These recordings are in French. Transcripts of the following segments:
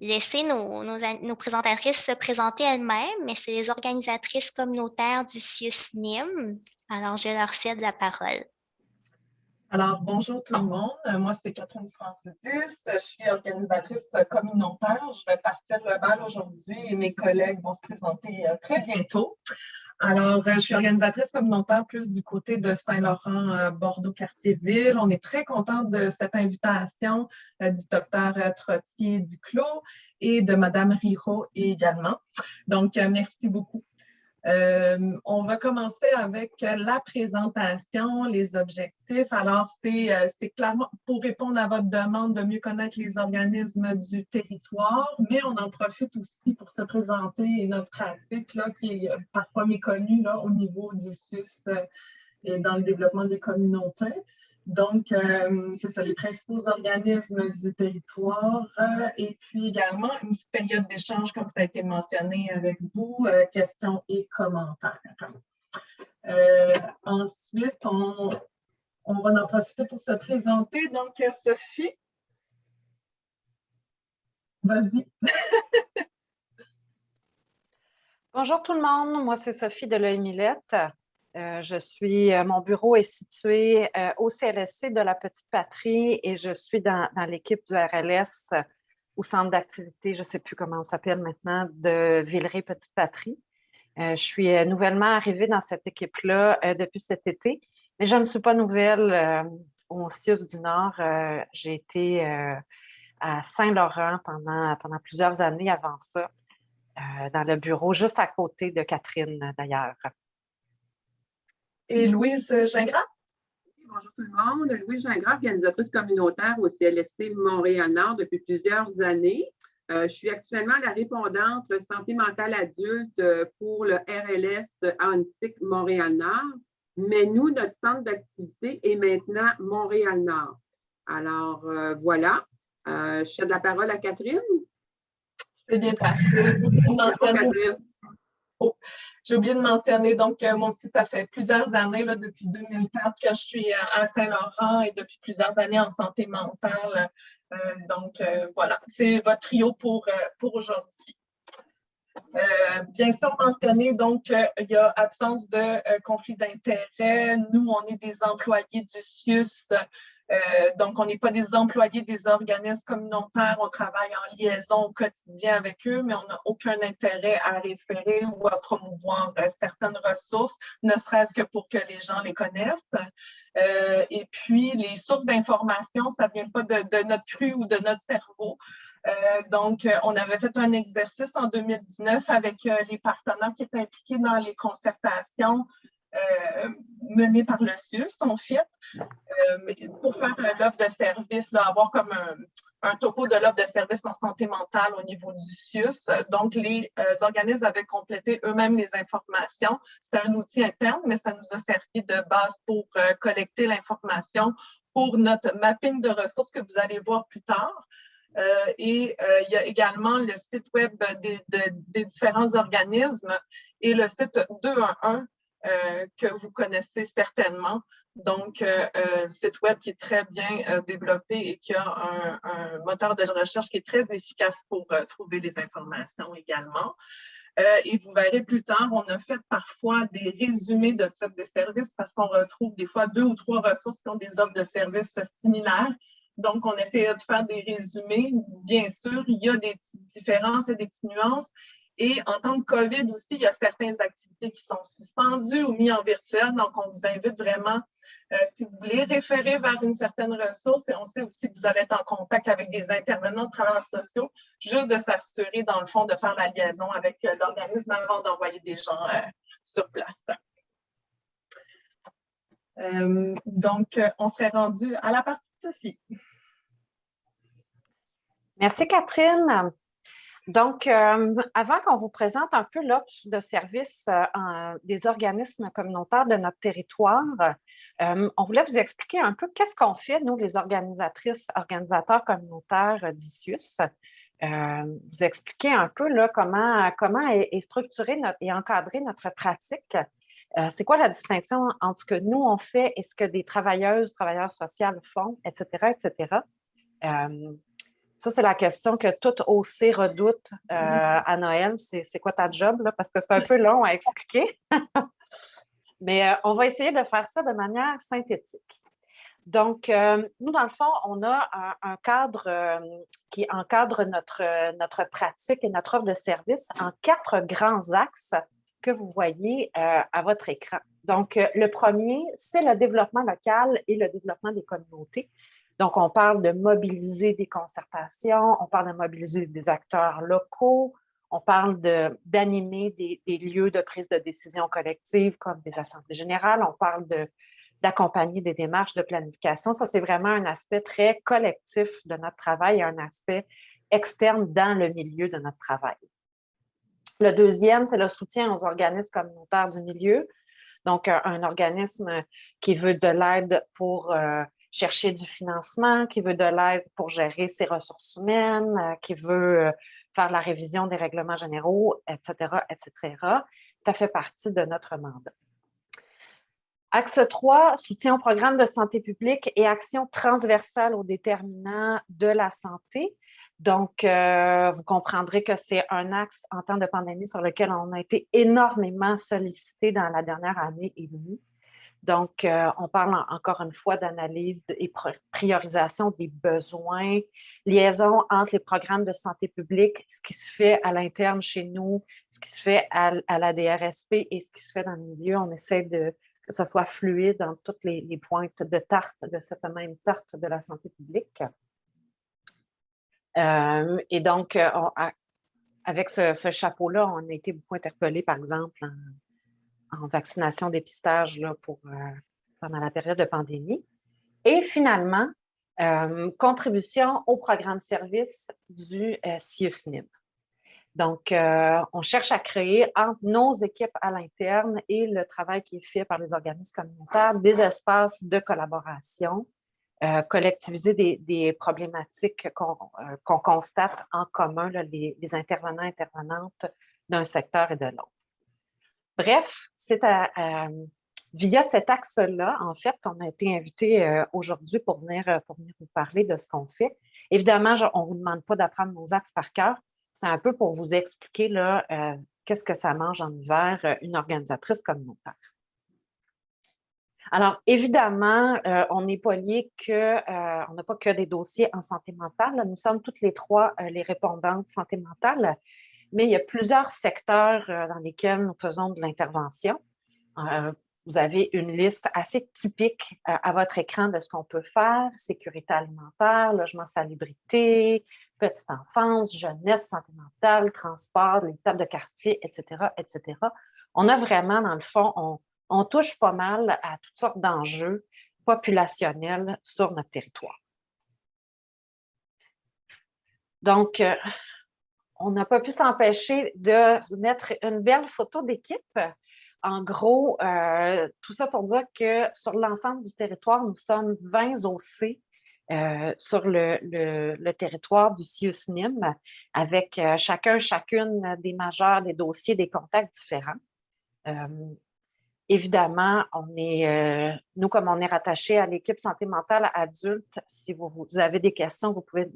laisser nos présentatrices se présenter elles-mêmes, mais c'est les organisatrices communautaires du CIUS-NIM. Alors, je leur cède la parole. Alors, bonjour tout le monde. Moi, c'est Catherine Francidis. Je suis organisatrice communautaire. Je vais partir le bal aujourd'hui et mes collègues vont se présenter très bientôt. Alors, je suis organisatrice communautaire plus du côté de Saint-Laurent, Bordeaux-Cartierville. On est très contente de cette invitation du docteur Trottier-Duclos et de Madame Riho également. Donc, merci beaucoup. On va commencer avec la présentation, les objectifs. Alors, c'est clairement pour répondre à votre demande de mieux connaître les organismes du territoire, mais on en profite aussi pour se présenter et notre pratique là, qui est parfois méconnue là, au niveau du CIUS et dans le développement des communautés. Donc, c'est ça, les principaux organismes du territoire et puis également une petite période d'échange, comme ça a été mentionné avec vous, questions et commentaires. Ensuite, on va en profiter pour se présenter. Donc, Sophie, vas-y. Bonjour tout le monde, moi c'est Sophie de l'Œil Millette. Mon bureau est situé au CLSC de la Petite Patrie et je suis dans l'équipe du RLS au centre d'activité, je ne sais plus comment on s'appelle maintenant, de Villeray Petite Patrie. Je suis nouvellement arrivée dans cette équipe-là depuis cet été, mais je ne suis pas nouvelle au CIUS du Nord. J'ai été à Saint-Laurent pendant plusieurs années avant ça, dans le bureau, juste à côté de Catherine d'ailleurs. Et Louise Gingras. Bonjour tout le monde. Louise Gingras, organisatrice communautaire au CLSC Montréal-Nord depuis plusieurs années. Je suis actuellement la répondante santé mentale adulte pour le RLS ANSIC Montréal-Nord. Mais nous, notre centre d'activité est maintenant Montréal-Nord. Alors, voilà. Je cède la parole à Catherine. C'est bien parfait. Oh, j'ai oublié de mentionner, donc moi aussi, ça fait plusieurs années, là, depuis 2004, que je suis à Saint-Laurent et depuis plusieurs années en santé mentale. Donc, voilà, c'est votre trio pour aujourd'hui. Bien sûr, mentionner, donc, il y a absence de conflit d'intérêt. Nous, on est des employés du CIUS. Donc, on n'est pas des employés des organismes communautaires, on travaille en liaison au quotidien avec eux, mais on n'a aucun intérêt à référer ou à promouvoir certaines ressources, ne serait-ce que pour que les gens les connaissent. Et puis, les sources d'information, ça ne vient pas de notre cru ou de notre cerveau. Donc, on avait fait un exercice en 2019 avec les partenaires qui étaient impliqués dans les concertations menées par le CIUS, en fait, pour faire l'offre de service, là, avoir comme un topo de l'offre de service en santé mentale au niveau du CIUS. Donc, les organismes avaient complété eux-mêmes les informations. C'était un outil interne, mais ça nous a servi de base pour collecter l'information pour notre mapping de ressources que vous allez voir plus tard. Il y a également le site web des différents organismes et le site 211 que vous connaissez certainement. Donc, site web qui est très bien développé et qui a un moteur de recherche qui est très efficace pour trouver les informations également. Et vous verrez plus tard, on a fait parfois des résumés de type de services parce qu'on retrouve des fois 2 ou 3 ressources qui ont des offres de services similaires. Donc, on essayait de faire des résumés. Bien sûr, il y a des petites différences et des petites nuances. Et en temps de COVID aussi, il y a certaines activités qui sont suspendues ou mises en virtuel. Donc, on vous invite vraiment, si vous voulez, référer vers une certaine ressource. Et on sait aussi que vous allez être en contact avec des intervenants de travailleurs sociaux, juste de s'assurer, dans le fond, de faire la liaison avec l'organisme avant d'envoyer des gens sur place. Donc, on serait rendu à la partie de Sophie. Merci Catherine. Donc, avant qu'on vous présente un peu l'offre de service des organismes communautaires de notre territoire, on voulait vous expliquer un peu qu'est-ce qu'on fait, nous, les organisateurs communautaires du CIUS. Vous expliquer un peu là, comment est structurée et encadrée notre pratique. C'est quoi la distinction entre ce que nous, on fait et ce que des travailleurs sociaux font, etc., etc. Ça, c'est la question que tout OC redoute à Noël. C'est quoi ta job, là? Parce que c'est un peu long à expliquer. Mais on va essayer de faire ça de manière synthétique. Donc, nous, dans le fond, on a un cadre qui encadre notre pratique et notre offre de service en 4 grands axes que vous voyez à votre écran. Donc, le premier, c'est le développement local et le développement des communautés. Donc, on parle de mobiliser des concertations, on parle de mobiliser des acteurs locaux, on parle d'animer des lieux de prise de décision collective comme des assemblées générales, on parle d'accompagner des démarches de planification. Ça, c'est vraiment un aspect très collectif de notre travail et un aspect externe dans le milieu de notre travail. Le deuxième, c'est le soutien aux organismes communautaires du milieu. Donc, un organisme qui veut de l'aide pour chercher du financement, qui veut de l'aide pour gérer ses ressources humaines, qui veut faire la révision des règlements généraux, etc., etc. Ça fait partie de notre mandat. Axe 3, soutien au programme de santé publique et action transversale aux déterminants de la santé. Donc, vous comprendrez que c'est un axe en temps de pandémie sur lequel on a été énormément sollicité dans la dernière année et demie. Donc, on parle encore une fois d'analyse et priorisation des besoins, liaison entre les programmes de santé publique, ce qui se fait à l'interne chez nous, ce qui se fait à la DRSP et ce qui se fait dans le milieu. On essaie que ce soit fluide dans toutes les pointes de tarte, de cette même tarte de la santé publique. Et donc, avec ce chapeau-là, on a été beaucoup interpellés, par exemple, en vaccination, dépistage là, pendant la période de pandémie. Et finalement, contribution au programme service du CIUSNIM. Donc, on cherche à créer entre nos équipes à l'interne et le travail qui est fait par les organismes communautaires des espaces de collaboration, collectiviser des problématiques qu'on constate en commun, là, les intervenants et intervenantes d'un secteur et de l'autre. Bref, c'est via cet axe-là, en fait, qu'on a été invité aujourd'hui pour venir vous parler de ce qu'on fait. Évidemment, on ne vous demande pas d'apprendre nos axes par cœur. C'est un peu pour vous expliquer là, qu'est-ce que ça mange en hiver une organisatrice communautaire. Alors, évidemment, on n'est pas lié on n'a pas que des dossiers en santé mentale. Nous sommes toutes les 3 les répondantes santé mentale. Mais il y a plusieurs secteurs dans lesquels nous faisons de l'intervention. Vous avez une liste assez typique à votre écran de ce qu'on peut faire: sécurité alimentaire, logement, salubrité, petite enfance, jeunesse, santé mentale, transport, les tables de quartier, etc., etc. On a vraiment, dans le fond, on touche pas mal à toutes sortes d'enjeux populationnels sur notre territoire. Donc, on n'a pas pu s'empêcher de mettre une belle photo d'équipe. En gros, tout ça pour dire que sur l'ensemble du territoire, nous sommes 20 OC sur le territoire du CIUSNIM, avec chacune des majeurs, des dossiers, des contacts différents. Évidemment, nous, comme on est rattaché à l'équipe santé mentale adulte, si vous avez des questions, vous pouvez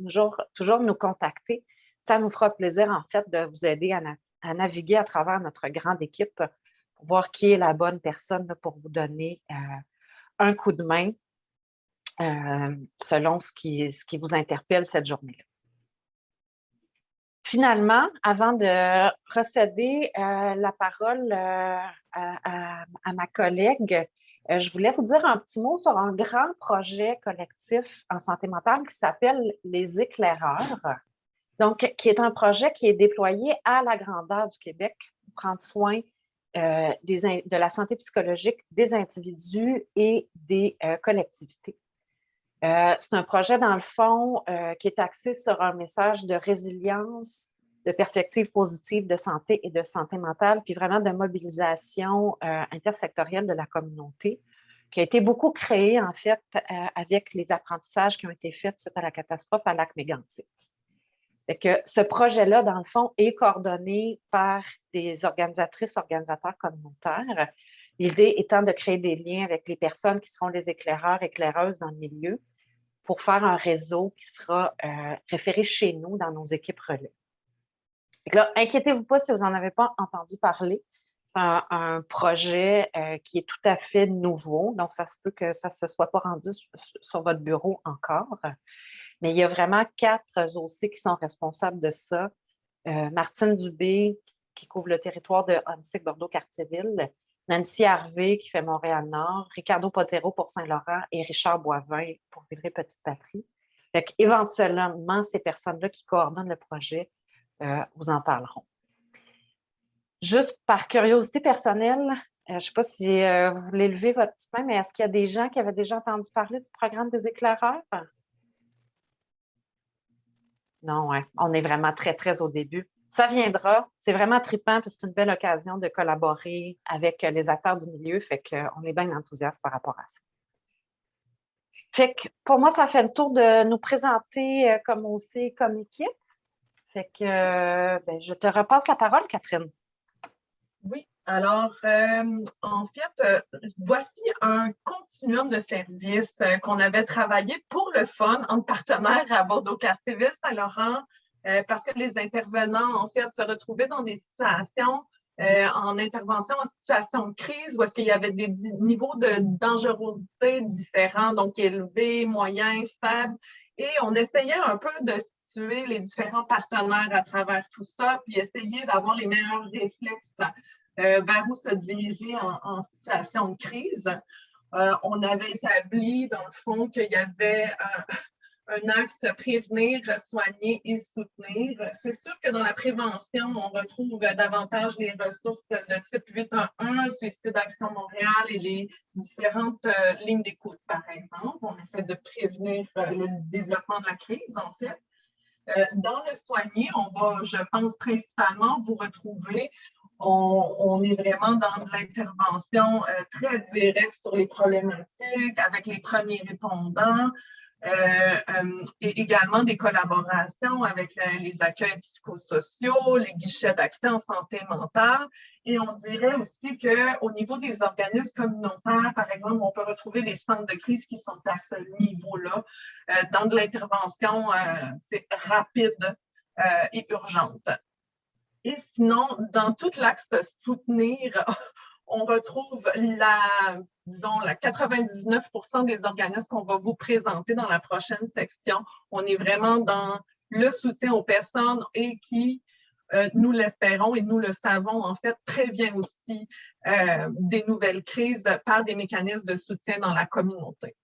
toujours nous contacter. Ça nous fera plaisir, en fait, de vous aider à naviguer à travers notre grande équipe pour voir qui est la bonne personne là, pour vous donner un coup de main selon ce qui vous interpelle cette journée-là. Finalement, avant de procéder la parole à ma collègue, je voulais vous dire un petit mot sur un grand projet collectif en santé mentale qui s'appelle Les Éclaireurs. Donc, qui est un projet qui est déployé à la grandeur du Québec pour prendre soin de la santé psychologique des individus et des collectivités. C'est un projet, dans le fond, qui est axé sur un message de résilience, de perspective positive de santé et de santé mentale, puis vraiment de mobilisation intersectorielle de la communauté, qui a été beaucoup créé, en fait, avec les apprentissages qui ont été faits suite à la catastrophe à Lac-Mégantic. Ce projet-là, dans le fond, est coordonné par des organisateurs communautaires. L'idée étant de créer des liens avec les personnes qui seront les éclaireurs, éclaireuses dans le milieu pour faire un réseau qui sera référé chez nous dans nos équipes relais. Donc là, inquiétez-vous pas si vous n'en avez pas entendu parler. C'est un projet qui est tout à fait nouveau, donc ça se peut que ça ne se soit pas rendu sur votre bureau encore. Mais il y a vraiment 4 OC qui sont responsables de ça. Martine Dubé, qui couvre le territoire de Huntsic, Bordeaux-Cartierville, Nancy Harvey, qui fait Montréal-Nord, Ricardo Potero pour Saint-Laurent et Richard Boivin pour Villeray-Petite-Patrie. Éventuellement, ces personnes-là qui coordonnent le projet vous en parleront. Juste par curiosité personnelle, je ne sais pas si vous voulez lever votre petite main, mais est-ce qu'il y a des gens qui avaient déjà entendu parler du programme des éclaireurs? Non, ouais. On est vraiment très, très au début. Ça viendra. C'est vraiment trippant, puis c'est une belle occasion de collaborer avec les acteurs du milieu. Fait qu'on est bien enthousiaste par rapport à ça. Fait que pour moi, ça fait le tour de nous présenter comme OC, comme équipe. Fait que je te repasse la parole, Catherine. Oui, alors en fait, voici un continuum de services qu'on avait travaillé pour le fun en partenaire à Bordeaux-Cartierville, Saint-Laurent, parce que les intervenants, en fait, se retrouvaient dans des situations en intervention en situation de crise où est-ce qu'il y avait des niveaux de dangerosité différents, donc élevés, moyens, faibles, et on essayait un peu de situer les différents partenaires à travers tout ça, puis essayer d'avoir les meilleurs réflexes vers où se diriger en situation de crise. On avait établi, dans le fond, qu'il y avait un axe prévenir, soigner et soutenir. C'est sûr que dans la prévention, on retrouve davantage les ressources de type 811, Suicide Action Montréal et les différentes lignes d'écoute, par exemple. On essaie de prévenir le développement de la crise, en fait. Dans le soigner, on va, je pense, principalement vous retrouver. On est vraiment dans de l'intervention très directe sur les problématiques avec les premiers répondants et également des collaborations avec les accueils psychosociaux, les guichets d'accès en santé mentale. Et on dirait aussi qu'au niveau des organismes communautaires, par exemple, on peut retrouver des centres de crise qui sont à ce niveau-là, dans de l'intervention rapide et urgente. Et sinon, dans tout l'axe soutenir, on retrouve disons, 99% des organismes qu'on va vous présenter dans la prochaine section. On est vraiment dans le soutien aux personnes et qui, nous l'espérons et nous le savons, en fait, prévient aussi des nouvelles crises par des mécanismes de soutien dans la communauté.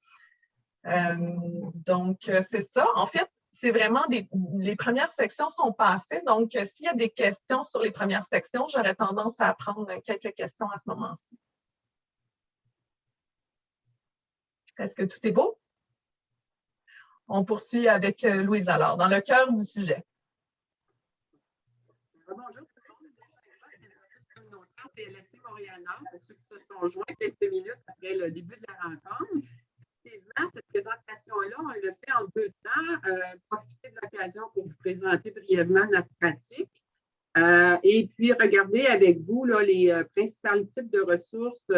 Donc, c'est ça. En fait, c'est vraiment les premières sections sont passées. Donc, s'il y a des questions sur les premières sections, j'aurais tendance à prendre quelques questions à ce moment-ci. Est-ce que tout est beau? On poursuit avec Louise alors, dans le cœur du sujet. Bonjour tout le monde, CLSC Montréal-Nord, pour ceux qui se sont joints quelques minutes après le début de la rencontre. Effectivement, cette présentation-là, on le fait en 2 temps. Profitez de l'occasion pour vous présenter brièvement notre pratique. Et puis, regardez avec vous là, les principaux types de ressources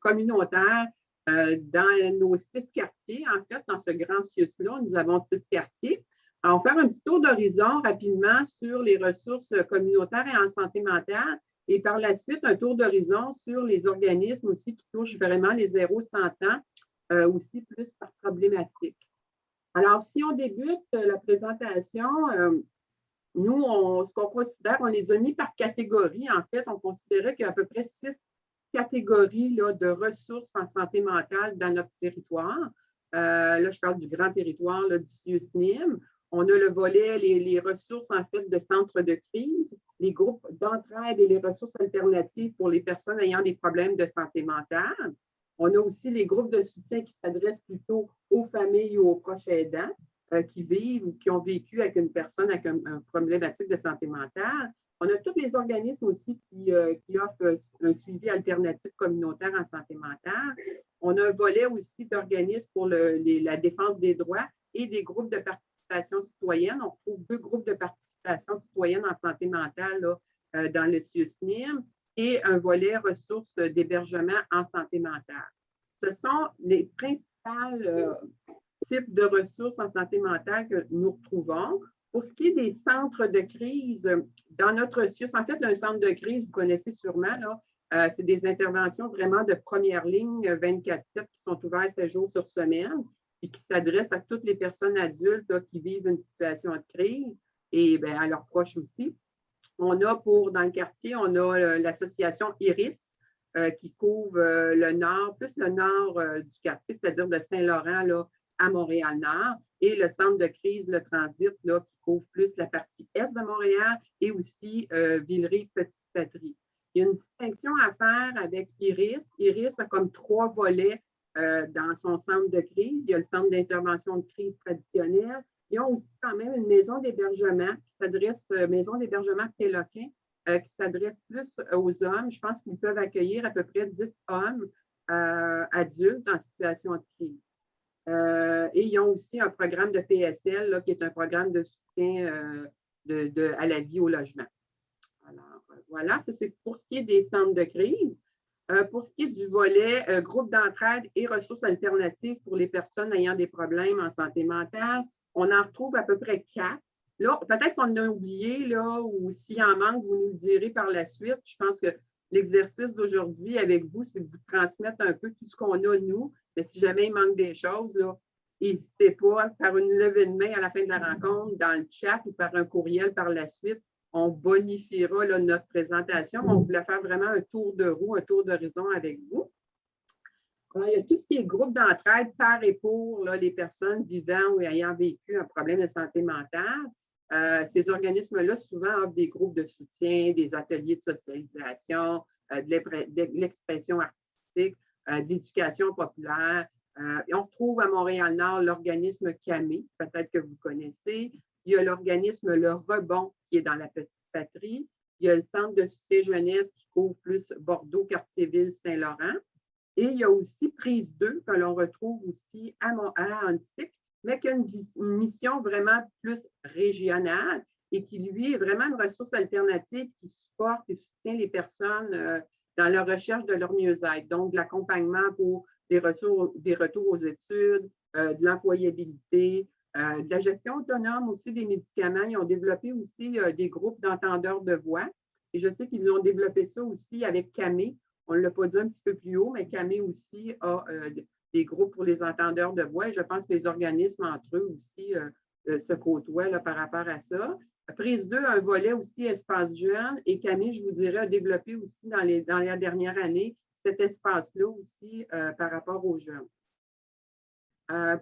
communautaires dans nos 6 quartiers. En fait, dans ce grand CIUS-là, nous avons 6 quartiers. Alors, on va faire un petit tour d'horizon rapidement sur les ressources communautaires et en santé mentale. Et par la suite, un tour d'horizon sur les organismes aussi qui touchent vraiment les 0-100 ans, aussi plus par problématique. Alors, si on débute la présentation, nous, ce qu'on considère, on les a mis par catégorie. En fait, on considérait qu'il y a à peu près 6 catégories là, de ressources en santé mentale dans notre territoire. Là, je parle du grand territoire là, du CIUS-NIM. On a le volet, les ressources en fait de centres de crise, les groupes d'entraide et les ressources alternatives pour les personnes ayant des problèmes de santé mentale. On a aussi les groupes de soutien qui s'adressent plutôt aux familles ou aux proches aidants qui vivent ou qui ont vécu avec une personne avec un problématique de santé mentale. On a tous les organismes aussi qui offrent un suivi alternatif communautaire en santé mentale. On a un volet aussi d'organismes pour la défense des droits et des groupes de participation citoyenne. On retrouve 2 groupes de participation citoyenne en santé mentale là, dans le CIUS-NIM et un volet ressources d'hébergement en santé mentale. Ce sont les principales types de ressources en santé mentale que nous retrouvons. Pour ce qui est des centres de crise, dans notre CIUS, en fait, un centre de crise, vous connaissez sûrement, là, c'est des interventions vraiment de première ligne 24/7 qui sont ouvertes 7 jours sur semaine et qui s'adressent à toutes les personnes adultes là, qui vivent une situation de crise et bien, à leurs proches aussi. On a dans le quartier, on a l'association IRIS qui couvre le nord, plus le nord du quartier, c'est-à-dire de Saint-Laurent là, à Montréal-Nord, et le centre de crise, le Transit, là, qui couvre plus la partie est de Montréal et aussi Villeray-Petite-Patrie. Il y a une distinction à faire avec IRIS. IRIS a comme 3 volets dans son centre de crise. Il y a le centre d'intervention de crise traditionnelle. Ils ont aussi quand même une maison d'hébergement qui s'adresse, maison d'hébergement Péloquin, qui s'adresse plus aux hommes. Je pense qu'ils peuvent accueillir à peu près 10 hommes adultes en situation de crise. Et ils ont aussi un programme de PSL, là, qui est un programme de soutien à la vie au logement. Alors, voilà, ça c'est pour ce qui est des centres de crise. Pour ce qui est du volet groupe d'entraide et ressources alternatives pour les personnes ayant des problèmes en santé mentale, on en retrouve à peu près 4. Là, peut-être qu'on en a oublié, là, ou s'il en manque, vous nous le direz par la suite. Je pense que l'exercice d'aujourd'hui avec vous, c'est de vous transmettre un peu tout ce qu'on a, nous. Mais si jamais il manque des choses, n'hésitez pas par une levée de main à la fin de la rencontre, dans le chat ou par un courriel par la suite. On bonifiera là, notre présentation. On voulait faire vraiment un tour de roue, un tour d'horizon avec vous. Alors, il y a tout ce qui est groupe d'entraide par et pour là, les personnes vivant ou ayant vécu un problème de santé mentale. Ces organismes-là, souvent, offrent des groupes de soutien, des ateliers de socialisation, de l'expression artistique, d'éducation populaire. Et on retrouve à Montréal-Nord l'organisme CAMé, peut-être que vous connaissez. Il y a l'organisme Le Rebond, qui est dans la Petite-Patrie. Il y a le centre de soutien jeunesse qui couvre plus Bordeaux, Quartier-Ville, Saint-Laurent. Et il y a aussi Prise 2, que l'on retrouve aussi à Annecy, mais qui a une mission vraiment plus régionale et qui, lui, est vraiment une ressource alternative qui supporte et soutient les personnes dans la recherche de leur mieux-être. Donc, de l'accompagnement pour des retours aux études, de l'employabilité, de la gestion autonome aussi des médicaments. Ils ont développé aussi des groupes d'entendeurs de voix. Et je sais qu'ils ont développé ça aussi avec CAMé. On ne l'a pas dit un petit peu plus haut, mais CAMé aussi a des groupes pour les entendeurs de voix. Et je pense que les organismes entre eux aussi se côtoient là, par rapport à ça. Prise 2, un volet aussi espace jeune. Et CAMé, je vous dirais, a développé aussi dans la dernière année cet espace-là aussi par rapport aux jeunes.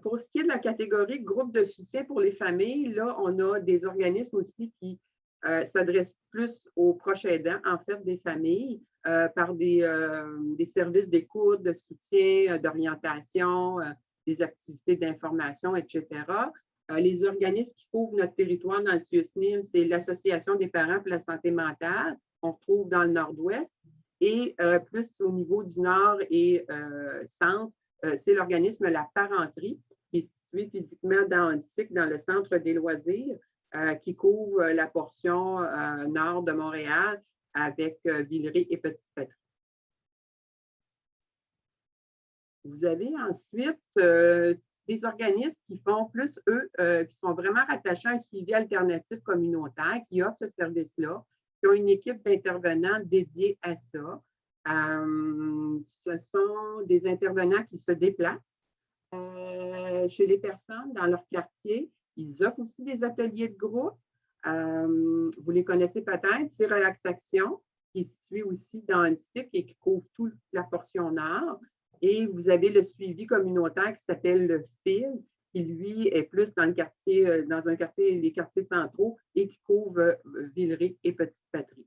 Pour ce qui est de la catégorie groupe de soutien pour les familles, là, on a des organismes aussi qui s'adressent plus aux proches aidants, en fait, des familles, par des services d'écoute, de soutien, d'orientation, des activités d'information, etc. Les organismes qui couvrent notre territoire dans le CIUSNIM, c'est l'Association des parents pour la santé mentale, on retrouve dans le nord-ouest, et plus au niveau du nord et centre, c'est l'organisme La Parenterie, qui est situé physiquement dans Annecy, dans le centre des loisirs, qui couvre la portion nord de Montréal avec Villeray et Petite-Patrie. Vous avez ensuite des organismes qui font plus, eux, qui sont vraiment rattachés à un suivi alternatif communautaire, qui offrent ce service-là, qui ont une équipe d'intervenants dédiée à ça. Ce sont des intervenants qui se déplacent chez les personnes dans leur quartier. Ils offrent aussi des ateliers de groupe. Vous les connaissez peut-être, c'est Relaxation, qui se suit aussi dans Annecy et qui couvre toute la portion nord. Et vous avez le suivi communautaire qui s'appelle le FIL, qui lui est plus dans le quartier, dans un quartier, les quartiers centraux et qui couvre Villeray et Petite-Patrie.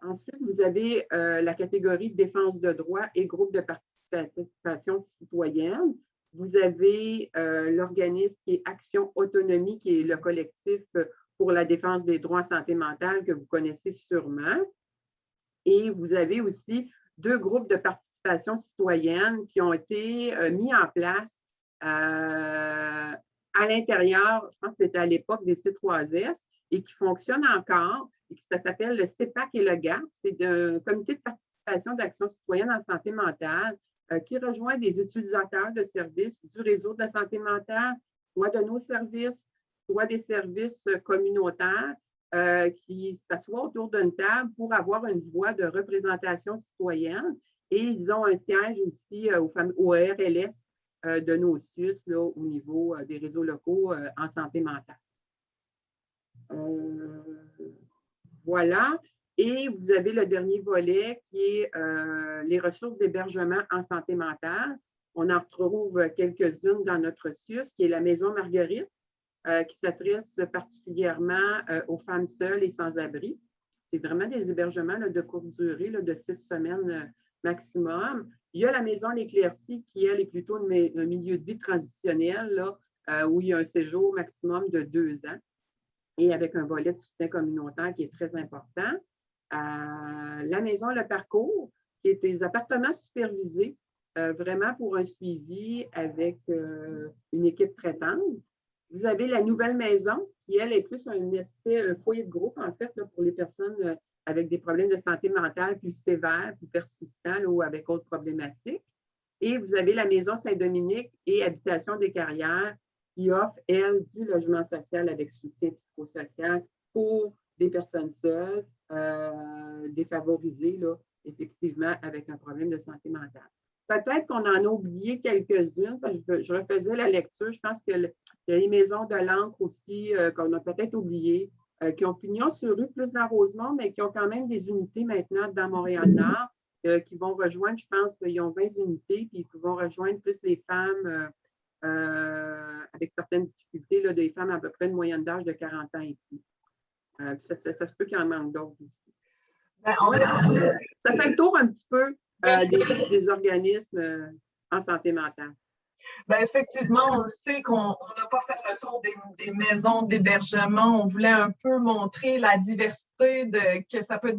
Ensuite, vous avez la catégorie défense de droits et groupe de participation citoyenne. Vous avez l'organisme qui est Action Autonomie, qui est le collectif pour la défense des droits en santé mentale que vous connaissez sûrement. Et vous avez aussi 2 groupes de participation citoyenne qui ont été mis en place à l'intérieur, je pense que c'était à l'époque des C3S, et qui fonctionnent encore. Et ça s'appelle le CEPAC et le GAP. C'est un comité de participation d'action citoyenne en santé mentale qui rejoint des utilisateurs de services du réseau de la santé mentale, soit de nos services, soit des services communautaires qui s'assoient autour d'une table pour avoir une voix de représentation citoyenne. Et ils ont un siège aussi au RLS de nos CIUS là, au niveau des réseaux locaux en santé mentale. Voilà. Et vous avez le dernier volet qui est les ressources d'hébergement en santé mentale. On en retrouve quelques-unes dans notre CIUS, qui est la Maison Marguerite, qui s'adresse particulièrement aux femmes seules et sans-abri. C'est vraiment des hébergements là, de courte durée, là, de 6 semaines maximum. Il y a la Maison L'Éclaircie, qui, elle, est plutôt un milieu de vie transitionnel, là, où il y a un séjour maximum de 2 ans et avec un volet de soutien communautaire qui est très important. La Maison Le Parcours, qui est des appartements supervisés, vraiment pour un suivi avec une équipe traitante. Vous avez la Nouvelle Maison, qui, elle, est plus un foyer de groupe, en fait, là, pour les personnes avec des problèmes de santé mentale plus sévères, plus persistants là, ou avec autres problématiques. Et vous avez la Maison Saint-Dominique et Habitation des Carrières, qui offre, elle, du logement social avec soutien psychosocial pour des personnes seules, défavorisées, là, effectivement, avec un problème de santé mentale. Peut-être qu'on en a oublié quelques-unes, parce que je refaisais la lecture. Je pense qu'il y a les maisons de l'encre aussi qu'on a peut-être oubliées, qui ont pignon sur rue plus dans Rosemont, mais qui ont quand même des unités maintenant dans Montréal-Nord, qui vont rejoindre, je pense, ils ont 20 unités, puis qui vont rejoindre plus les femmes avec certaines difficultés, là, des femmes à peu près de moyenne d'âge de 40 ans et plus. Ça se peut qu'il y en manque d'autres aussi. Ça fait le tour un petit peu des organismes en santé mentale. Bien, effectivement, on sait qu'on n'a pas fait le tour des maisons d'hébergement. On voulait un peu montrer la diversité, que ça peut être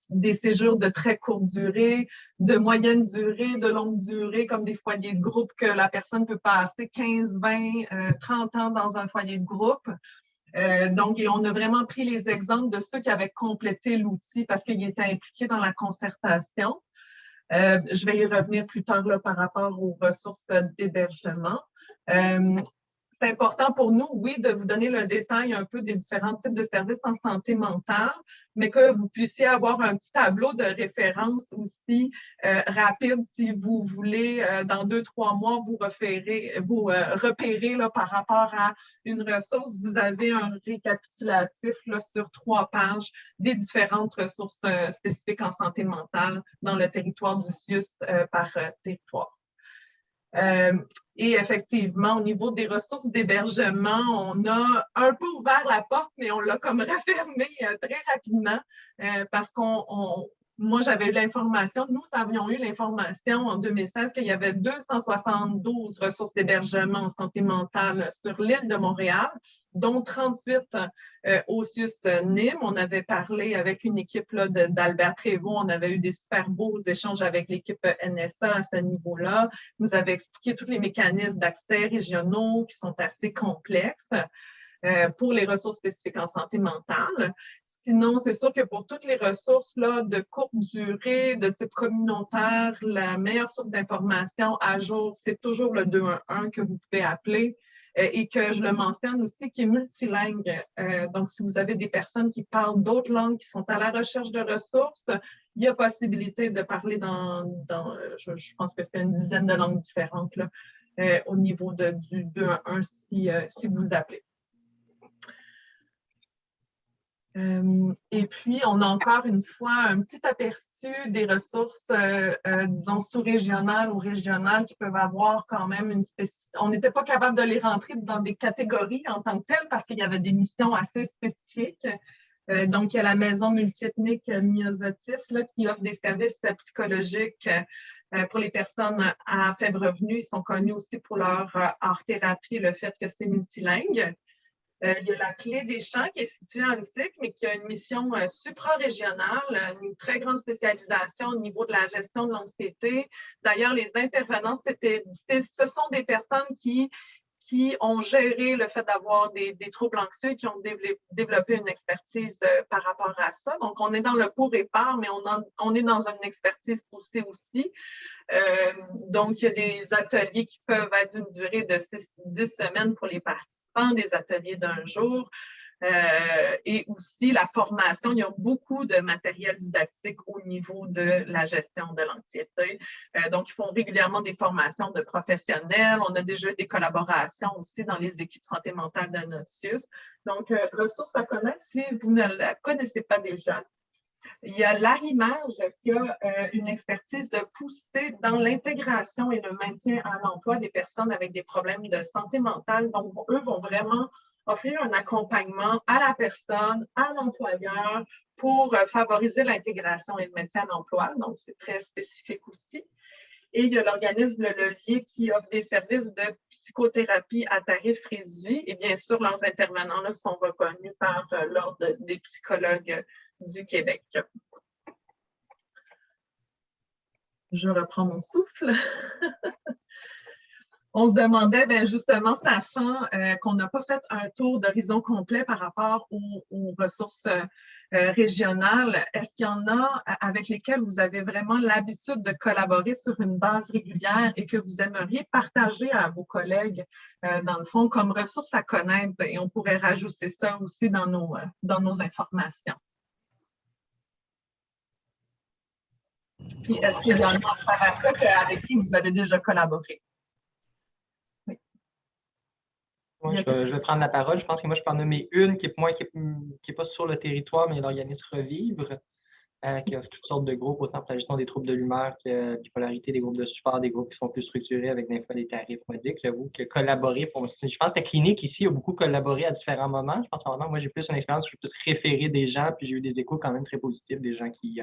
des séjours de très courte durée, de moyenne durée, de longue durée, comme des foyers de groupe que la personne peut passer 15, 20, 30 ans dans un foyer de groupe. Donc, et on a vraiment pris les exemples de ceux qui avaient complété l'outil parce qu'ils étaient impliqués dans la concertation. Je vais y revenir plus tard là, par rapport aux ressources d'hébergement. C'est important pour nous, oui, de vous donner le détail un peu des différents types de services en santé mentale, mais que vous puissiez avoir un petit tableau de référence aussi rapide si vous voulez, dans 2-3 mois, vous repérer là, par rapport à une ressource. Vous avez un récapitulatif là, sur 3 pages des différentes ressources spécifiques en santé mentale dans le territoire du CIUS par territoire. Et effectivement, au niveau des ressources d'hébergement, on a un peu ouvert la porte, mais on l'a comme refermée très rapidement parce moi, j'avais eu l'information, nous avions eu l'information en 2016 qu'il y avait 272 ressources d'hébergement en santé mentale sur l'île de Montréal, dont 38 au CIUS Nîmes. On avait parlé avec une équipe d'Albert Prévost. On avait eu des super beaux échanges avec l'équipe NSA à ce niveau-là. Il nous avait expliqué tous les mécanismes d'accès régionaux qui sont assez complexes pour les ressources spécifiques en santé mentale. Sinon, c'est sûr que pour toutes les ressources là, de courte durée, de type communautaire, la meilleure source d'information à jour, c'est toujours le 211 que vous pouvez appeler et que je le mentionne aussi, qui est multilingue. Donc, si vous avez des personnes qui parlent d'autres langues, qui sont à la recherche de ressources, il y a possibilité de parler je pense que c'est une dizaine de langues différentes là, au niveau du 211 si vous appelez. Et puis, on a encore une fois un petit aperçu des ressources, disons, sous-régionales ou régionales qui peuvent avoir quand même une spécificité. On n'était pas capable de les rentrer dans des catégories en tant que telles parce qu'il y avait des missions assez spécifiques. Donc, il y a la maison multiethnique Myosotis là, qui offre des services psychologiques pour les personnes à faible revenu. Ils sont connus aussi pour leur art-thérapie et le fait que c'est multilingue. Il y a la Clé des Champs qui est située en Annecy, mais qui a une mission supra-régionale, une très grande spécialisation au niveau de la gestion de l'anxiété. D'ailleurs, les intervenants, ce sont des personnes qui ont géré le fait d'avoir des troubles anxieux et qui ont développé une expertise par rapport à ça. Donc, on est dans le pour et par, mais on est dans une expertise poussée aussi. Donc, il y a des ateliers qui peuvent être d'une durée de 10 semaines pour les participants, des ateliers d'un jour. Et aussi la formation, il y a beaucoup de matériel didactique au niveau de la gestion de l'anxiété. Donc, ils font régulièrement des formations de professionnels. On a déjà des collaborations aussi dans les équipes santé mentale de Notius. Donc, ressources à connaître si vous ne la connaissez pas déjà. Il y a l'Arimage qui a une expertise poussée dans l'intégration et le maintien à l'emploi des personnes avec des problèmes de santé mentale. Donc, eux vont vraiment offrir un accompagnement à la personne, à l'employeur pour favoriser l'intégration et le maintien à l'emploi. Donc, c'est très spécifique aussi. Et il y a l'organisme Le Levier qui offre des services de psychothérapie à tarif réduit. Et bien sûr, leurs intervenants là, sont reconnus par l'Ordre des psychologues du Québec. Je reprends mon souffle. On se demandait, bien justement, sachant qu'on n'a pas fait un tour d'horizon complet par rapport aux ressources régionales, est-ce qu'il y en a avec lesquelles vous avez vraiment l'habitude de collaborer sur une base régulière et que vous aimeriez partager à vos collègues, dans le fond, comme ressources à connaître, et on pourrait rajouter ça aussi dans nos informations? Puis, est-ce qu'il y en a à travers ça avec qui vous avez déjà collaboré? Moi, je vais prendre la parole. Je pense que moi, je peux en nommer une qui est pas sur le territoire, mais l'organisme Revivre, qui offre toutes sortes de groupes, autant pour la gestion des troubles de l'humeur que bipolarité, des groupes de support, des groupes qui sont plus structurés avec des fois des tarifs modiques. J'avoue que collaborer, je pense que la clinique ici a beaucoup collaboré à différents moments. Je pense que vraiment, moi, j'ai plus une expérience où je peux plus référer des gens, puis j'ai eu des échos quand même très positifs des gens qui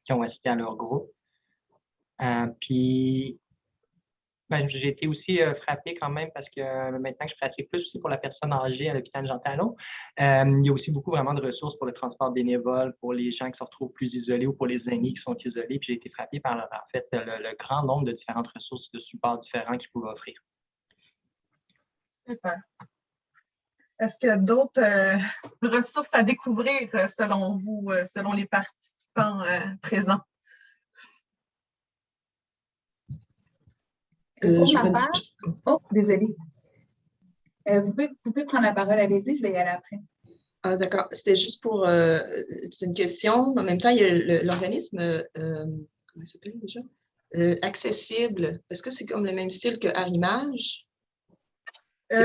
ont assisté à leur groupe. Puis, j'ai été aussi frappé quand même parce que maintenant que je pratique plus aussi pour la personne âgée à l'hôpital Jean Talon, il y a aussi beaucoup vraiment de ressources pour le transport bénévole, pour les gens qui se retrouvent plus isolés ou pour les aînés qui sont isolés. Puis j'ai été frappé par en fait le grand nombre de différentes ressources de support différents qu'ils pouvaient offrir. Super. Est-ce qu'il y a d'autres ressources à découvrir selon vous, selon les participants présents? Pour ma part, oh, désolée. Vous pouvez prendre la parole, allez-y, je vais y aller après. Ah, d'accord. C'était juste pour c'est une question. En même temps, il y a l'organisme, comment il s'appelle déjà? Accessible. Est-ce que c'est comme le même style que Arimage? Oui.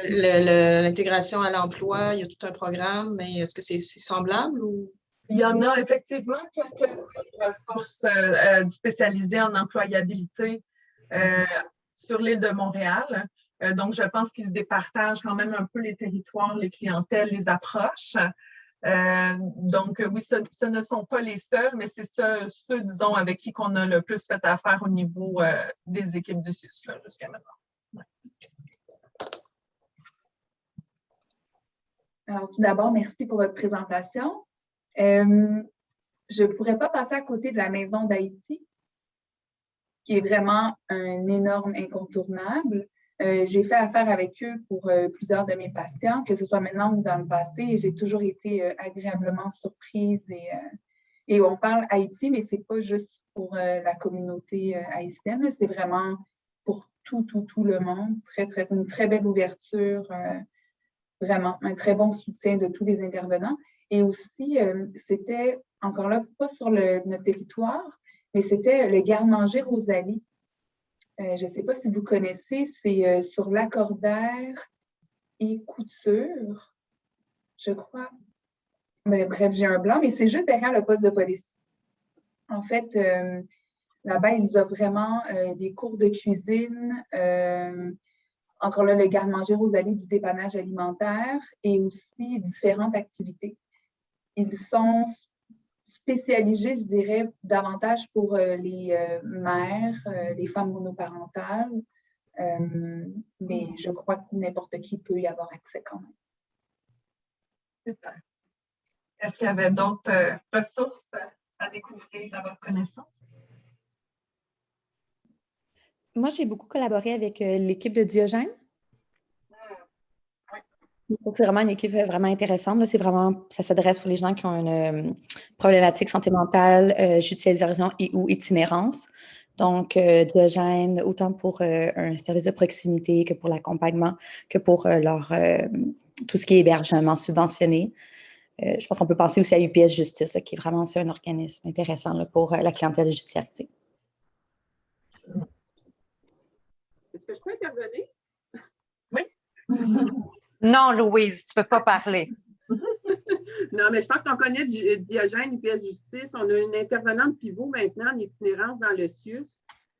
L'intégration à l'emploi, il y a tout un programme, mais est-ce que c'est semblable ou? Il y en a effectivement quelques ressources spécialisées en employabilité sur l'île de Montréal. Donc, je pense qu'ils se départagent quand même un peu les territoires, les clientèles, les approches. Donc, oui, ce ne sont pas les seuls, mais c'est ceux, disons, avec qui on a le plus fait affaire au niveau des équipes du SUS jusqu'à maintenant. Ouais. Alors, tout d'abord, merci pour votre présentation. Je ne pourrais pas passer à côté de la Maison d'Haïti, qui est vraiment un énorme incontournable. J'ai fait affaire avec eux pour plusieurs de mes patients, que ce soit maintenant ou dans le passé, et j'ai toujours été agréablement surprise. Et on parle Haïti, mais ce n'est pas juste pour la communauté haïtienne, c'est vraiment pour tout le monde. Une très belle ouverture, vraiment un très bon soutien de tous les intervenants. Et aussi, c'était encore là, pas sur notre territoire, mais c'était le garde-manger Rosalie. Je ne sais pas si vous connaissez, c'est sur Lacordaire et Couture, je crois. Mais bref, j'ai un blanc, mais c'est juste derrière le poste de police. En fait, là-bas, ils offrent vraiment des cours de cuisine, encore là, le garde-manger Rosalie du dépannage alimentaire et aussi différentes activités. Ils sont spécialisés, je dirais, davantage pour les mères, les femmes monoparentales, mais je crois que n'importe qui peut y avoir accès quand même. Super. Est-ce qu'il y avait d'autres ressources à découvrir à votre connaissance? Moi, j'ai beaucoup collaboré avec l'équipe de Diogène. Donc, c'est vraiment une équipe vraiment intéressante. Là, ça s'adresse pour les gens qui ont une problématique santé mentale, judiciarisation et ou itinérance. Donc, Diogène, autant pour un service de proximité que pour l'accompagnement, que pour tout ce qui est hébergement subventionné. Je pense qu'on peut penser aussi à UPS Justice, là, qui est vraiment aussi un organisme intéressant là, pour la clientèle judiciarisée. Est-ce que je peux intervenir? Oui. Non, Louise, tu ne peux pas parler. Non, mais je pense qu'on connaît Diogène, UPS Justice. On a une intervenante pivot maintenant en itinérance dans le CIUS.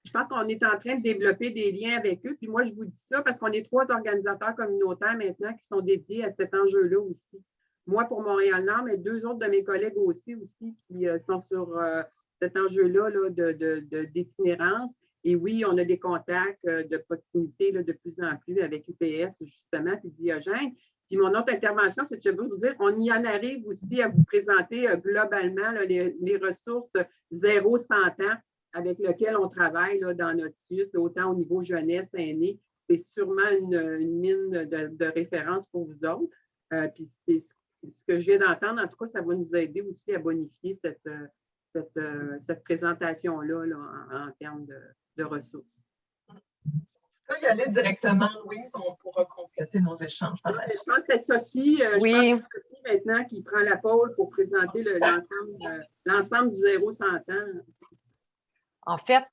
Je pense qu'on est en train de développer des liens avec eux. Puis moi, je vous dis ça parce qu'on est 3 organisateurs communautaires maintenant qui sont dédiés à cet enjeu-là aussi. Moi, pour Montréal-Nord, mais 2 autres de mes collègues aussi qui sont sur cet enjeu-là là, d'itinérance. Et oui, on a des contacts de proximité là, de plus en plus avec UPS, justement, puis Diogène. Puis mon autre intervention, c'est que je veux vous dire, on y en arrive aussi à vous présenter globalement là, les ressources 0-100 ans avec lesquelles on travaille là, dans notre CIUS, autant au niveau jeunesse, aînés. C'est sûrement une mine de référence pour vous autres. Puis c'est ce que je viens d'entendre. En tout cas, ça va nous aider aussi à bonifier cette présentation-là là, en termes de ressources. On peut y aller directement, Louise, on pourra compléter nos échanges. Je pense que c'est Sophie, oui. Sophie maintenant qui prend la pôle pour présenter l'ensemble du 0-100 ans. En fait,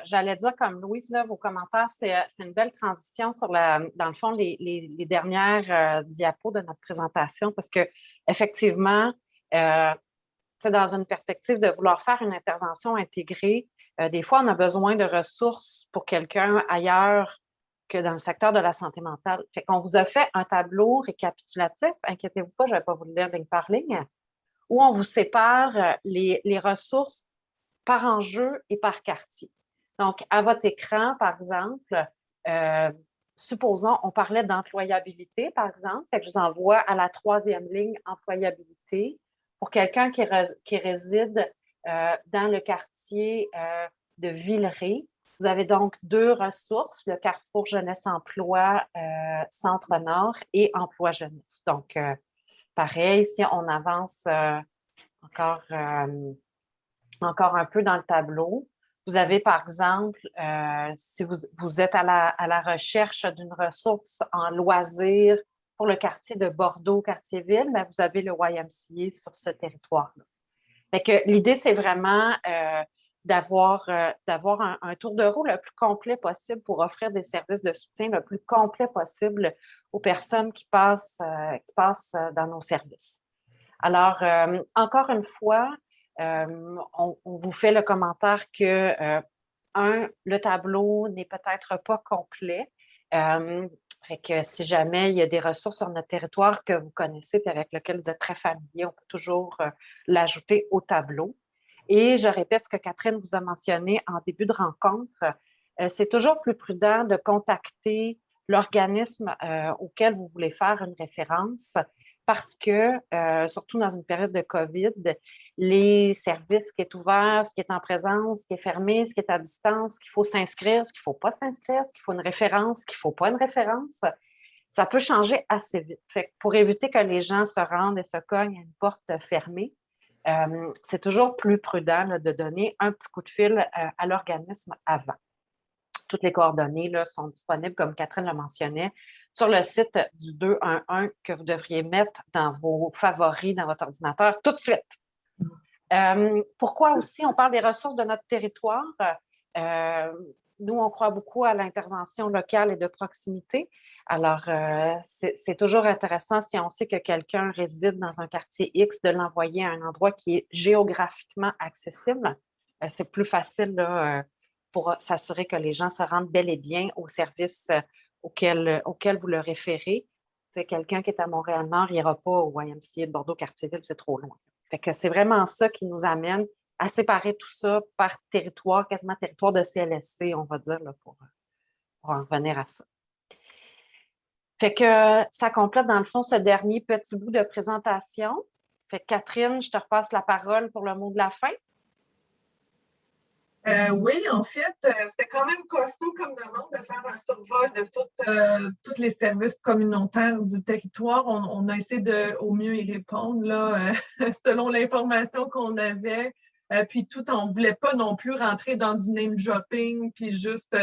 j'allais dire comme Louise, là, vos commentaires, c'est une belle transition sur dans le fond, les dernières diapos de notre présentation parce qu'effectivement, c'est dans une perspective de vouloir faire une intervention intégrée. Des fois, on a besoin de ressources pour quelqu'un ailleurs que dans le secteur de la santé mentale. Fait qu'on vous a fait un tableau récapitulatif, inquiétez-vous pas, je ne vais pas vous le lire ligne par ligne, où on vous sépare les ressources par enjeu et par quartier. Donc, à votre écran, par exemple, supposons, on parlait d'employabilité, par exemple, fait que je vous envoie à la 3e ligne employabilité pour quelqu'un qui réside dans le quartier de Villeray. Vous avez donc 2 ressources, le Carrefour Jeunesse-Emploi Centre-Nord et Emploi Jeunesse. Donc, pareil, si on avance encore un peu dans le tableau, vous avez, par exemple, si vous êtes à la recherche d'une ressource en loisirs pour le quartier de Bordeaux, quartier-ville, ben, vous avez le YMCA sur ce territoire-là. Fait que l'idée, c'est vraiment d'avoir un tour de roue le plus complet possible pour offrir des services de soutien le plus complet possible aux personnes qui passent dans nos services. Alors, encore une fois, on vous fait le commentaire que, le tableau n'est peut-être pas complet. Fait que si jamais il y a des ressources sur notre territoire que vous connaissez et avec lesquelles vous êtes très familier, on peut toujours l'ajouter au tableau. Et je répète ce que Catherine vous a mentionné en début de rencontre, c'est toujours plus prudent de contacter l'organisme auquel vous voulez faire une référence parce que, surtout dans une période de COVID, les services, ce qui est ouvert, ce qui est en présence, ce qui est fermé, ce qui est à distance, ce qu'il faut s'inscrire, ce qu'il ne faut pas s'inscrire, ce qu'il faut une référence, ce qu'il ne faut pas une référence, ça peut changer assez vite. Fait que pour éviter que les gens se rendent et se cognent à une porte fermée, c'est toujours plus prudent là, de donner un petit coup de fil à l'organisme avant. Toutes les coordonnées là, sont disponibles, comme Catherine le mentionnait, sur le site du 211 que vous devriez mettre dans vos favoris dans votre ordinateur tout de suite. Pourquoi aussi on parle des ressources de notre territoire? Nous, on croit beaucoup à l'intervention locale et de proximité. Alors, c'est toujours intéressant si on sait que quelqu'un réside dans un quartier X, de l'envoyer à un endroit qui est géographiquement accessible. C'est plus facile là, pour s'assurer que les gens se rendent bel et bien au service auquel vous le référez. C'est quelqu'un qui est à Montréal-Nord, il n'ira pas au YMCA de Bordeaux-Quartier-Ville, c'est trop loin. Fait que c'est vraiment ça qui nous amène à séparer tout ça par territoire, quasiment territoire de CLSC, on va dire, là, pour en revenir à ça. Fait que ça complète, dans le fond, ce dernier petit bout de présentation. Fait que Catherine, je te repasse la parole pour le mot de la fin. Oui, en fait, c'était quand même costaud comme demande de faire un survol de tous les services communautaires du territoire. On a essayé de au mieux y répondre là, selon l'information qu'on avait. puis on ne voulait pas non plus rentrer dans du name dropping, puis juste,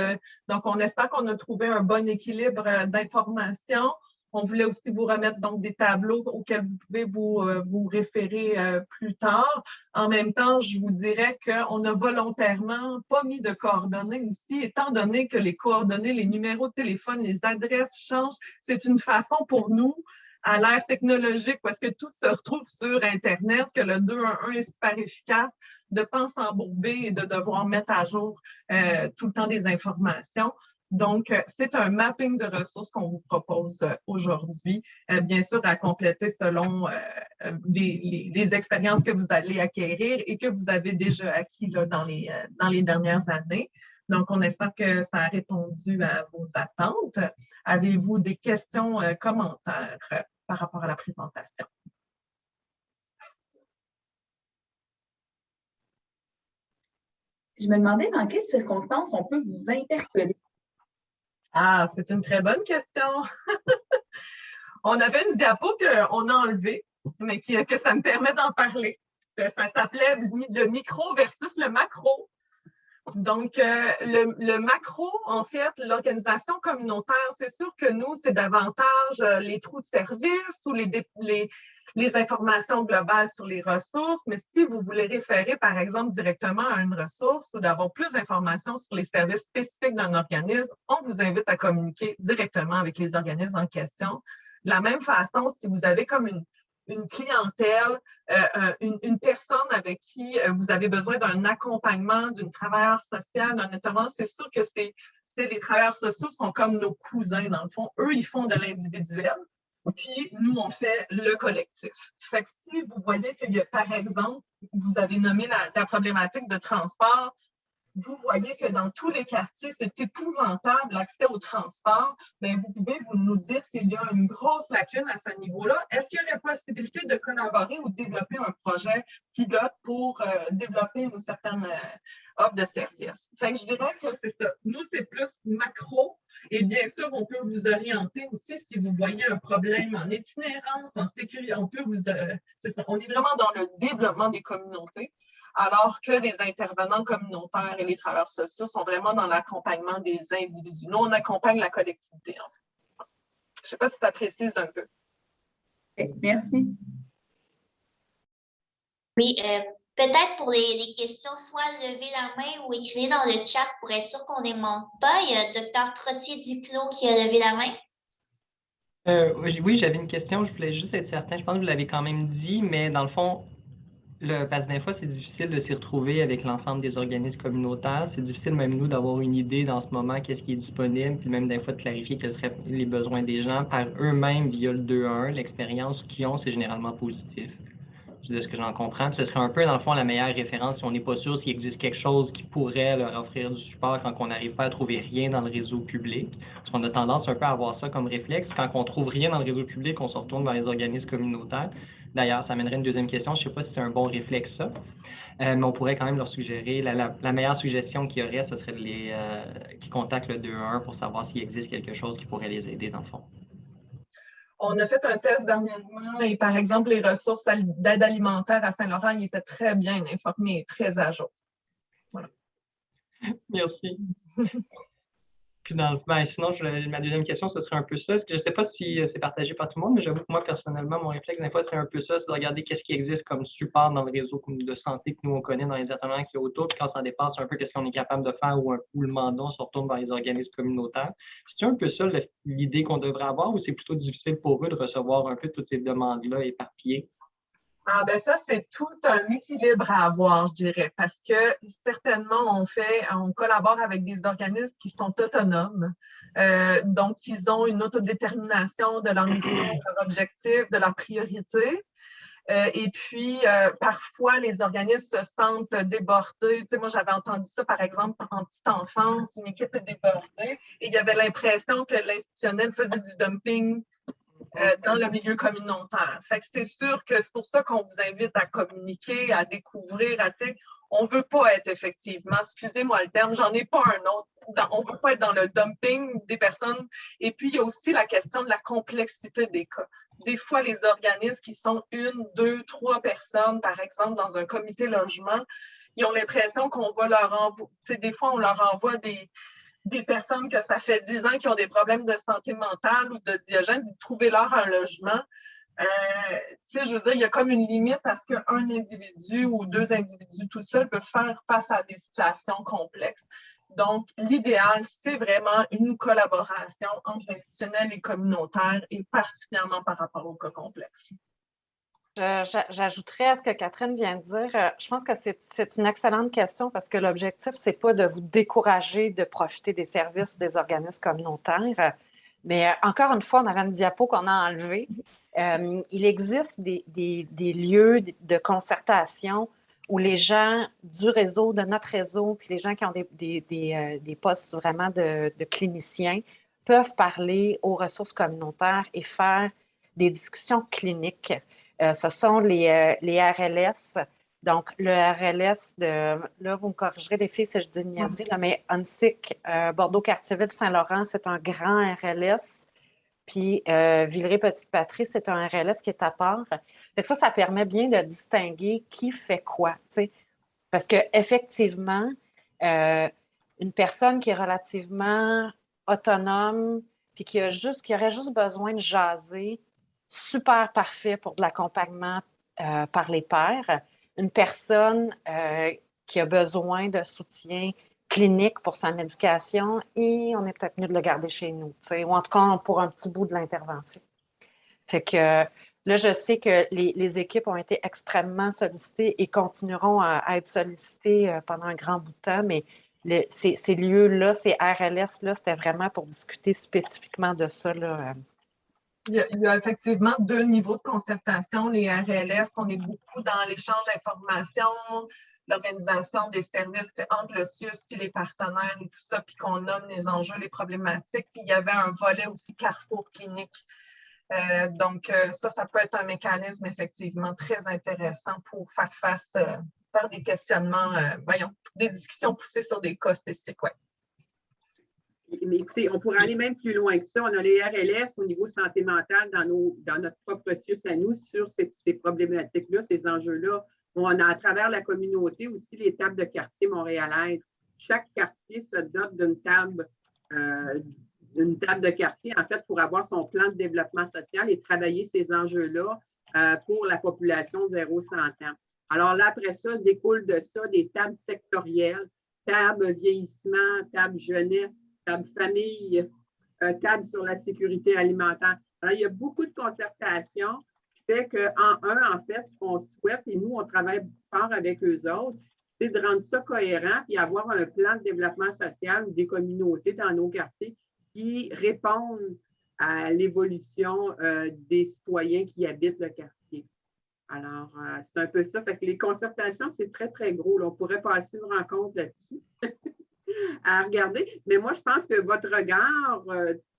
donc on espère qu'on a trouvé un bon équilibre d'informations. On voulait aussi vous remettre donc des tableaux auxquels vous pouvez vous référer plus tard. En même temps, je vous dirais qu'on n'a volontairement pas mis de coordonnées aussi, étant donné que les coordonnées, les numéros de téléphone, les adresses changent. C'est une façon pour nous, à l'ère technologique, parce que tout se retrouve sur Internet, que le 211 est super efficace, de ne pas s'embourber et de devoir mettre à jour tout le temps des informations. Donc, c'est un mapping de ressources qu'on vous propose aujourd'hui, bien sûr à compléter selon les expériences que vous allez acquérir et que vous avez déjà acquis là, dans les dernières années. Donc, on espère que ça a répondu à vos attentes. Avez-vous des questions, commentaires par rapport à la présentation? Je me demandais dans quelles circonstances on peut vous interpeller. Ah, c'est une très bonne question. On avait une diapo qu'on a enlevée, mais que ça me permet d'en parler. Ça s'appelait le micro versus le macro. Donc, le macro, en fait, l'organisation communautaire, c'est sûr que nous, c'est davantage les trous de service ou les informations globales sur les ressources, mais si vous voulez référer, par exemple, directement à une ressource ou d'avoir plus d'informations sur les services spécifiques d'un organisme, on vous invite à communiquer directement avec les organismes en question. De la même façon, si vous avez comme une clientèle, une personne avec qui vous avez besoin d'un accompagnement, d'une travailleuse sociale, d'un intervenant, c'est sûr que les travailleurs sociaux sont comme nos cousins, dans le fond. Eux, ils font de l'individuel, puis nous, on fait le collectif. Fait que si vous voyez qu'il y a, par exemple, vous avez nommé la problématique de transport, vous voyez que dans tous les quartiers, c'est épouvantable l'accès au transport, mais vous pouvez nous dire qu'il y a une grosse lacune à ce niveau-là. Est-ce qu'il y a la possibilité de collaborer ou de développer un projet pilote pour développer une certaine offre de service? Fait que je dirais que c'est ça. Nous, c'est plus macro. Et bien sûr, on peut vous orienter aussi si vous voyez un problème en itinérance, en sécurité. C'est ça. On est vraiment dans le développement des communautés, alors que les intervenants communautaires et les travailleurs sociaux sont vraiment dans l'accompagnement des individus. Nous, on accompagne la collectivité, en fait. Je ne sais pas si ça précise un peu. Merci. Oui, peut-être pour les questions, soit lever la main ou écrire dans le chat pour être sûr qu'on ne les manque pas. Il y a Dr. Trottier-Duclos qui a levé la main. Oui, j'avais une question. Je voulais juste être certain. Je pense que vous l'avez quand même dit, mais dans le fond, parce que des fois, c'est difficile de s'y retrouver avec l'ensemble des organismes communautaires. C'est difficile même nous d'avoir une idée dans ce moment qu'est-ce qui est disponible, puis même des fois de clarifier quels seraient les besoins des gens par eux-mêmes via le 2-1. L'expérience qu'ils ont, c'est généralement positif. De ce que j'en comprends, ce serait un peu, dans le fond, la meilleure référence si on n'est pas sûr s'il existe quelque chose qui pourrait leur offrir du support quand on n'arrive pas à trouver rien dans le réseau public. Parce qu'on a tendance un peu à avoir ça comme réflexe. Quand on ne trouve rien dans le réseau public, on se retourne vers les organismes communautaires. D'ailleurs, ça amènerait une deuxième question. Je ne sais pas si c'est un bon réflexe, ça. Mais on pourrait quand même leur suggérer, la meilleure suggestion qu'il y aurait, ce serait qu'ils contactent le 2-1 pour savoir s'il existe quelque chose qui pourrait les aider, dans le fond. On a fait un test dernièrement et, par exemple, les ressources d'aide alimentaire à Saint-Laurent, ils étaient très bien informés et très à jour. Voilà. Merci. Puis sinon, ma deuxième question, ce serait un peu ça. Je ne sais pas si c'est partagé par tout le monde, mais j'avoue que moi, personnellement, mon réflexe, des fois, serait un peu ça, c'est de regarder qu'est-ce qui existe comme support dans le réseau de santé que nous, on connaît dans les intervenants qui est autour. Puis quand ça dépasse un peu qu'est-ce qu'on est capable de faire ou le mandat, on se retourne vers les organismes communautaires. C'est un peu ça l'idée qu'on devrait avoir ou c'est plutôt difficile pour eux de recevoir un peu toutes ces demandes-là éparpillées? Ah ben ça, c'est tout un équilibre à avoir, je dirais, parce que certainement, on collabore avec des organismes qui sont autonomes. Donc, ils ont une autodétermination de leur mission, de leur objectif, de leurs priorités. Et puis, parfois, les organismes se sentent débordés. Tu sais, moi, j'avais entendu ça, par exemple, en petite enfance, une équipe est débordée et il y avait l'impression que l'institutionnel faisait du dumping dans le milieu communautaire. Fait que c'est sûr que c'est pour ça qu'on vous invite à communiquer, à découvrir, on ne veut pas être effectivement, excusez-moi le terme, j'en ai pas un autre, on ne veut pas être dans le dumping des personnes. Et puis, il y a aussi la question de la complexité des cas. Des fois, les organismes qui sont 1, 2, 3 personnes, par exemple, dans un comité logement, ils ont l'impression qu'on va leur envoyer, des fois, on leur envoie des personnes que ça fait 10 ans qui ont des problèmes de santé mentale ou de Diogène, de trouver leur un logement. Je veux dire, il y a comme une limite à ce qu'un individu ou 2 individus tout seuls peuvent faire face à des situations complexes. Donc, l'idéal, c'est vraiment une collaboration entre institutionnelle et communautaire, et particulièrement par rapport aux cas complexes. J'ajouterais à ce que Catherine vient de dire, je pense que c'est une excellente question parce que l'objectif, ce n'est pas de vous décourager de profiter des services des organismes communautaires, mais encore une fois, on avait une diapo qu'on a enlevée. Il existe des lieux de concertation où les gens du réseau, de notre réseau, puis les gens qui ont des postes vraiment de cliniciens peuvent parler aux ressources communautaires et faire des discussions cliniques. Ce sont les RLS. Donc, le RLS là, vous me corrigerez les filles si je dis une niaiserie, là, mais UNSIC, Bordeaux-Cartierville-Saint-Laurent, c'est un grand RLS. Puis Villeray-Petite-Patrie, c'est un RLS qui est à part. Fait que ça permet bien de distinguer qui fait quoi, tu sais. Parce qu'effectivement, une personne qui est relativement autonome, puis qui aurait juste besoin de jaser, super parfait pour de l'accompagnement par les pairs. Une personne qui a besoin de soutien clinique pour sa médication, et on est peut-être mieux de le garder chez nous, ou en tout cas pour un petit bout de l'intervention. Fait que là, je sais que les équipes ont été extrêmement sollicitées et continueront à être sollicitées pendant un grand bout de temps, mais ces lieux-là, ces RLS-là, c'était vraiment pour discuter spécifiquement de ça, là. Il y a effectivement 2 niveaux de concertation. Les RLS, on est beaucoup dans l'échange d'informations, l'organisation des services entre le CIUS et les partenaires et tout ça, puis qu'on nomme les enjeux, les problématiques. Puis il y avait un volet aussi carrefour clinique. Donc, ça peut être un mécanisme effectivement très intéressant pour faire des questionnements, des discussions poussées sur des cas spécifiques. Ouais. Mais écoutez, on pourrait aller même plus loin que ça. On a les RLS au niveau santé mentale dans notre propre CIUS à nous sur ces problématiques-là, ces enjeux-là. On a à travers la communauté aussi les tables de quartier montréalaises. Chaque quartier se dote d'une table de quartier, en fait, pour avoir son plan de développement social et travailler ces enjeux-là pour la population 0-100 ans. Alors là, après ça, découle de ça des tables sectorielles, table vieillissement, table jeunesse, table famille, table sur la sécurité alimentaire. Alors, il y a beaucoup de concertation qui fait en fait, ce qu'on souhaite, et nous, on travaille fort avec eux autres, c'est de rendre ça cohérent et avoir un plan de développement social des communautés dans nos quartiers qui répondent à l'évolution des citoyens qui habitent le quartier. Alors, c'est un peu ça. Fait que les concertations, c'est très, très gros. Là. On pourrait passer une rencontre là-dessus à regarder. Mais moi, je pense que votre regard,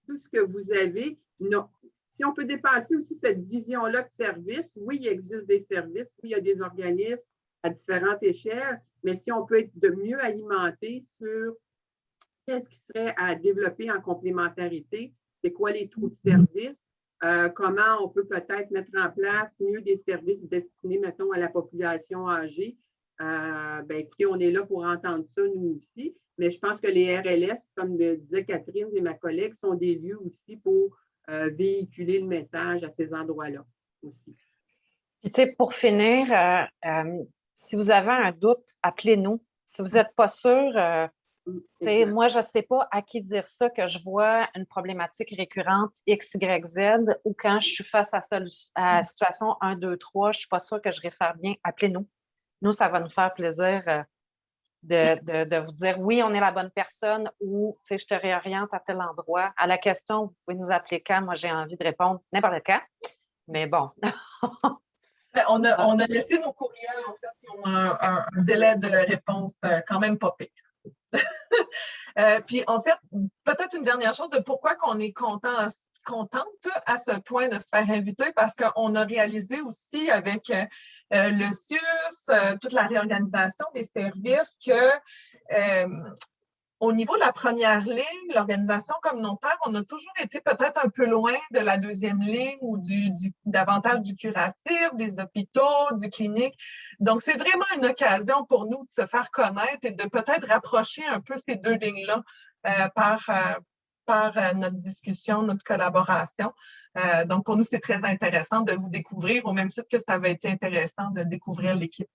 tout ce que vous avez, non. Si on peut dépasser aussi cette vision-là de service, oui, il existe des services, oui, il y a des organismes à différentes échelles, mais si on peut être de mieux alimenté sur qu'est-ce qui serait à développer en complémentarité, c'est quoi les trous de service, comment on peut peut-être mettre en place mieux des services destinés, mettons, à la population âgée. Écoutez, on est là pour entendre ça, nous aussi, mais je pense que les RLS, comme le disait Catherine et ma collègue, sont des lieux aussi pour véhiculer le message à ces endroits-là aussi. Puis, tu sais, pour finir, si vous avez un doute, appelez-nous. Si vous n'êtes pas sûr, moi, je ne sais pas à qui dire ça, que je vois une problématique récurrente X, Y, Z, ou quand je suis face à la situation 1, 2, 3, je ne suis pas sûre que je réfère bien. Appelez-nous. Nous, ça va nous faire plaisir de vous dire oui, on est la bonne personne, ou je te réoriente à tel endroit. À la question, vous pouvez nous appeler quand? Moi, j'ai envie de répondre n'importe quand. Mais bon. On a laissé nos courriels, en fait, qui ont un délai de réponse quand même pas pire. Puis, en fait, peut-être une dernière chose de pourquoi qu'on est contente à ce point de se faire inviter, parce qu'on a réalisé aussi avec le CIUS, toute la réorganisation des services, que au niveau de la première ligne, l'organisation communautaire, on a toujours été peut-être un peu loin de la deuxième ligne ou davantage du curatif, des hôpitaux, du clinique. Donc, c'est vraiment une occasion pour nous de se faire connaître et de peut-être rapprocher un peu ces deux lignes-là par notre discussion, notre collaboration. Donc, pour nous, c'est très intéressant de vous découvrir, au même titre que ça avait été intéressant de découvrir l'équipe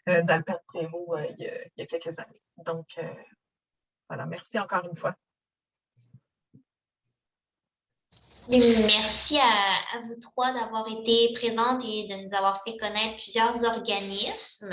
d'Alpert Prévost il y a quelques années. Donc, voilà, merci encore une fois. Merci à vous trois d'avoir été présentes et de nous avoir fait connaître plusieurs organismes.